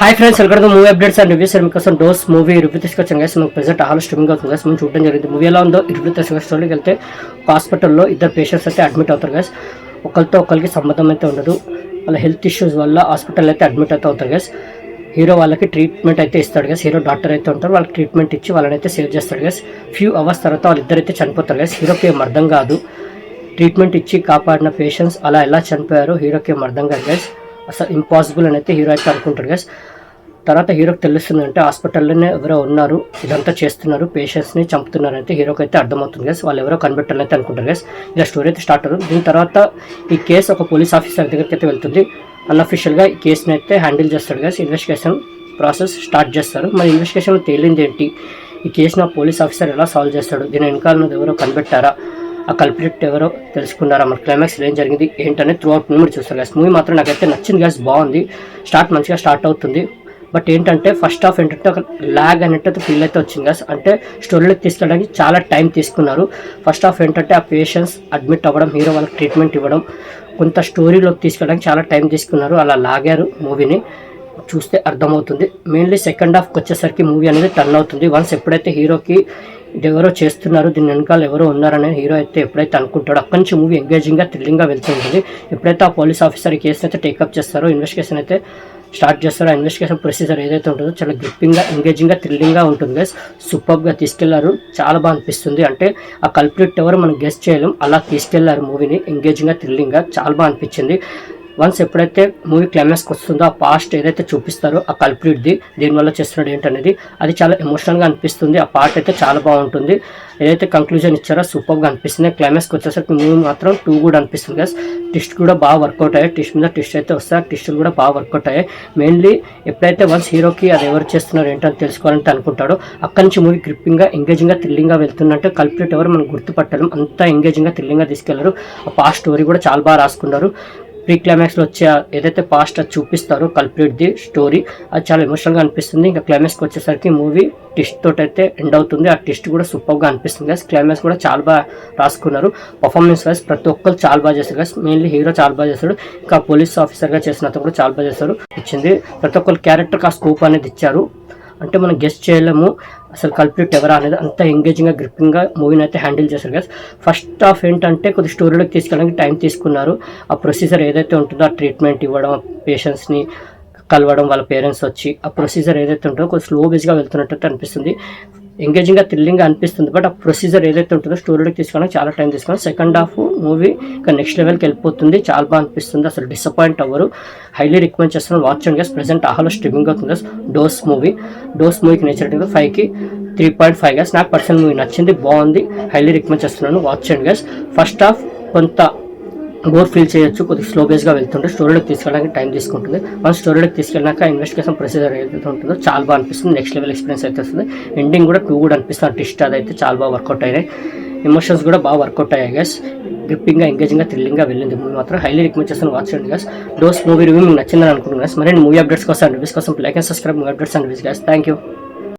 Hi friends, welcome to movie updates and reviews. మీకోసం dose movie review తీసుకొచ్చాను guys. మనకు present hall streaming అవుతుంది guys. మనం చూడడం జరిగింది. మూవీ ఎలా ఉందో రివ్యూ తీసుకొచ్చి వెళ్తే ఒక హాస్పిటల్లో ఇద్దరు పేషెంట్స్ అయితే అడ్మిట్ అవుతారు గైస్. ఒకరికి సంబంధం అయితే ఉండదు. వాళ్ళ హెల్త్ ఇష్యూస్ వల్ల హాస్పిటల్ అయితే అడ్మిట్ అయితే అవుతారు గైస్. హీరో వాళ్ళకి ట్రీట్మెంట్ అయితే ఇస్తాడు గైస్. హీరో డాక్టర్ అయితే ఉంటారు, వాళ్ళకి ట్రీట్మెంట్ ఇచ్చి వాళ్ళని అయితే సేవ్ చేస్తాడు గైస్. ఫ్యూ అవర్స్ తర్వాత వాళ్ళిద్దరైతే చనిపోతారు గైస్. హీరోకి ఏం అర్థం కాదు, ట్రీట్మెంట్ ఇచ్చి కాపాడిన పేషెంట్స్ అలా ఎలా చనిపోయారు హీరోకి ఏం అర్థం కాదు గైస్. అసలు ఇంపాసిబుల్ అని అయితే హీరో అయితే అనుకుంటారు గైస్. తర్వాత హీరోకి తెలుస్తుందంటే హాస్పిటల్లోనే ఎవరో ఉన్నారు, ఇదంతా చేస్తున్నారు, పేషెంట్స్ని చంపుతున్నారంటే హీరోకి అయితే అర్థమవుతుంది గైస్. వాళ్ళు ఎవరో కనిపెట్టాలని అయితే అనుకుంటారు గైస్. ఇలా స్టోరీ అయితే స్టార్ట్ అవుతుంది. దీని తర్వాత ఈ కేసు ఒక పోలీస్ ఆఫీసర్ దగ్గరికి అయితే వెళ్తుంది. అన్అఫిషియల్గా ఈ కేసుని అయితే హ్యాండిల్ చేస్తాడు గైస్. ఇన్వెస్టిగేషన్ ప్రాసెస్ స్టార్ట్ చేస్తారు. మరి ఇన్వెస్టిగేషన్లో తేలింది ఏంటి, ఈ కేసును ఆ పోలీస్ ఆఫీసర్ ఎలా సాల్వ్ చేస్తాడు, దీని వెనకాల ఎవరో కనిపెట్టారా, ఆ కల్ప్రిట్ ఎవరో తెలుసుకున్నారా, మన క్లైమాక్స్ ఏం జరిగింది ఏంటనేది త్రూ అవుట్ మూవీ చూస్తారు గైస్. మూవీ మాత్రం నాకైతే నచ్చింది గైస్. బాగుంది, మంచిగా స్టార్ట్ అవుతుంది. బట్ ఏంటంటే ఫస్ట్ హాఫ్ ఏంటంటే ఒక ల్యాగ్ అనేట్టు ఫీల్ అయితే వచ్చింది గైస్. అంటే స్టోరీలోకి తీసుకెళ్ళడానికి చాలా టైం తీసుకున్నారు. ఫస్ట్ హాఫ్ ఏంటంటే ఆ పేషెంట్స్ అడ్మిట్ అవ్వడం, హీరో వాళ్ళకి ట్రీట్మెంట్ ఇవ్వడం, కొంత స్టోరీలోకి తీసుకెళ్ళడానికి చాలా టైం తీసుకున్నారు. అలా లాగారు మూవీని, చూస్తే అర్థమవుతుంది. మెయిన్లీ సెకండ్ హాఫ్కి వచ్చేసరికి మూవీ అనేది టర్న్ అవుతుంది. వన్స్ ఎప్పుడైతే హీరోకి ఇది ఎవరో చేస్తున్నారు, దీని వెనకాల ఎవరో ఉన్నారనే హీరో అయితే ఎప్పుడైతే అనుకుంటాడో అక్కడి నుంచి మూవీ ఎంగేజింగ్గా థ్రిల్లింగ్గా వెళ్తుంటుంది. ఎప్పుడైతే ఆ పోలీస్ ఆఫీసర్ ఈ కేసుని అయితే టేకప్ చేస్తారో, ఇన్వెస్టిగేషన్ అయితే స్టార్ట్ చేస్తారో, ఆ ఇన్వెస్టిగేషన్ ప్రొసీజర్ ఏదైతే ఉంటుందో చాలా గ్రిప్పింగ్గా, ఎంగేజింగ్గా, థ్రిల్లింగ్గా ఉంటుంది గైస్. సూపర్గా తీసుకెళ్లారు, చాలా బాగా అనిపిస్తుంది. అంటే ఆ కల్ప్రిట్ ఎవరు మనం గెస్ట్ చేయలేం, అలా తీసుకెళ్లారు మూవీని ఎంగేజింగ్గా, థ్రిల్లింగ్గా, చాలా బాగా అనిపించింది. వన్స్ ఎప్పుడైతే మూవీ క్లైమాక్స్కి వస్తుందో ఆ పాస్ట్ ఏదైతే చూపిస్తారో ఆ కల్ప్రిట్ది, దీనివల్ల చేస్తున్నాడు ఏంటనేది, అది చాలా ఎమోషనల్గా అనిపిస్తుంది. ఆ పార్ట్ అయితే చాలా బాగుంటుంది. ఏదైతే కంక్లూజన్ ఇచ్చారో సూపర్గా అనిపిస్తుంది. క్లైమాక్స్కి వచ్చేసరికి మూవీ మాత్రం టూ కూడా అనిపిస్తుంది గైస్. ట్విస్ట్ కూడా బాగా వర్కౌట్ అయ్యాయి. ట్విస్ట్ మీద ట్విస్ట్ అయితే వస్తాయి, ట్విస్టులు కూడా బాగా వర్కౌట్ అయ్యాయి. మెయిన్లీ ఎప్పుడైతే వన్స్ హీరోకి అది ఎవరు చేస్తున్నారు ఏంటని తెలుసుకోవాలంటే అనుకుంటాడో అక్కడి నుంచి మూవీ గ్రిప్పింగ్గా, ఎంగేజింగ్గా, థ్రిల్లింగ్గా వెళ్తున్నట్టు కల్ప్రిట్ ఎవరు మనం గుర్తుపట్టలేం, అంతా ఎంగేజింగ్గా, థ్రిల్లింగ్గా తీసుకెళ్లారు. ఆ పాస్ట్ స్టోరీ కూడా చాలా బాగా రాసుకున్నారు. ప్రీ క్లైమాక్స్లో వచ్చే ఏదైతే పాస్ట్ అది చూపిస్తారో కల్ప్రిట్ది స్టోరీ, అది చాలా ఎమోషనల్గా అనిపిస్తుంది. ఇంకా క్లైమాక్స్కి వచ్చేసరికి మూవీ ట్విస్ట్ తోటి అయితే ఎండ్ అవుతుంది. ఆ ట్విస్ట్ కూడా సూపర్గా అనిపిస్తుంది గైస్. క్లైమాక్స్ కూడా చాలా బాగా రాసుకున్నారు. పర్ఫార్మెన్స్ వైజ్ ప్రతి ఒక్కరు చాలా బాగా చేస్తారు గైస్. మెయిన్లీ హీరో చాలా బాగా చేస్తాడు. ఇంకా పోలీస్ ఆఫీసర్గా చేసిన అతను కూడా చాలా బాగా చేస్తారు. ఇచ్చింది ప్రతి ఒక్కరు క్యారెక్టర్కి ఆ స్కోప్ అనేది ఇచ్చారు. అంటే మనం గెస్ట్ చేయలేము అసలు కల్ప్రిట్ ఎవరా అనేది, అంత ఎంగేజింగ్గా, గ్రిప్పింగ్గా మూవీని అయితే హ్యాండిల్ చేశారు గైస్. ఫస్ట్ హాఫ్ ఏంటంటే కొద్ది స్టోరీలోకి తీసుకెళ్ళడానికి టైం తీసుకున్నారు. ఆ ప్రొసీజర్ ఏదైతే ఉంటుందో ఆ ట్రీట్మెంట్ ఇవ్వడం, పేషెంట్స్ని కలవడం, వాళ్ళ పేరెంట్స్ వచ్చి ఆ ప్రొసీజర్ ఏదైతే ఉంటుందో కొంచెం స్లో బేస్గా వెళ్తున్నట్టు అనిపిస్తుంది. ఎంగేజింగ్గా, థ్రిల్లింగ్గా అనిపిస్తుంది. బట్ ఆ ప్రొసీజర్ ఏదైతే ఉంటుందో స్టోరీలోకి తీసుకోవడానికి చాలా టైం తీసుకున్నాను. సెకండ్ హాఫ్ మూవీ ఇంకా నెక్స్ట్ లెవెల్కి వెళ్ళిపోతుంది. చాలా బాగా అనిపిస్తుంది. అసలు డిసప్పాయింట్ అవ్వరు. హైలీ రికమెండ్ చేస్తున్నాను. Watch and guys. ప్రెసెంట్ ఆహాలో స్ట్రీమింగ్ అవుతుంది. డోస్ మూవీకి నేచర్ 5కి 3.5 గైస్. నాకు పర్సనల్ మూవీ నచ్చింది, బాగుంది, హైలీ రికమెండ్ చేస్తున్నాను. Watch and guys. First half కొంత బోర్ ఫీల్ చేయొచ్చు, కొద్దిగా స్లో బేస్గా వెళ్తుంటే స్టోరీలోకి తీసుకెళ్ళడానికి టైం తీసుకుంటుంది. మనం స్టోరీలోకి తీసుకెళ్ళాక ఇన్వెస్టిగేషన్ ప్రొసీజర్ ఏదైతే ఉంటుందో చాలా బాగా అనిపిస్తుంది. నెక్స్ట్ లెవెల్ ఎక్స్పీరియన్స్ అయితే వస్తుంది. ఎండింగ్ కూడా 2 కూడా అనిపిస్తుంది. ట్విస్ట్ అదైతే చాలా బాగా వర్కౌట్ అయ్యాయి. ఎమోషన్స్ కూడా బాగా వర్కౌట్ అయ్యాయి గైస్. గ్రిప్పింగ్గా, ఎంగేజింగ్గా, థ్రిల్లింగ్గా వెళ్ళింది మూవీ మాత్రం. హైలీ రికమెండ్ చేస్తాను. వాచ్ చేయండి గైస్. డోస్ మూవీ రివ్యూ మీకు నచ్చిందని అనుకుంటున్నాను గైస్. మరి మూవీ అప్డేట్స్ కోసం, రివ్యూస్ కోసం like and subscribe movie updates and reviews guys. Thank you.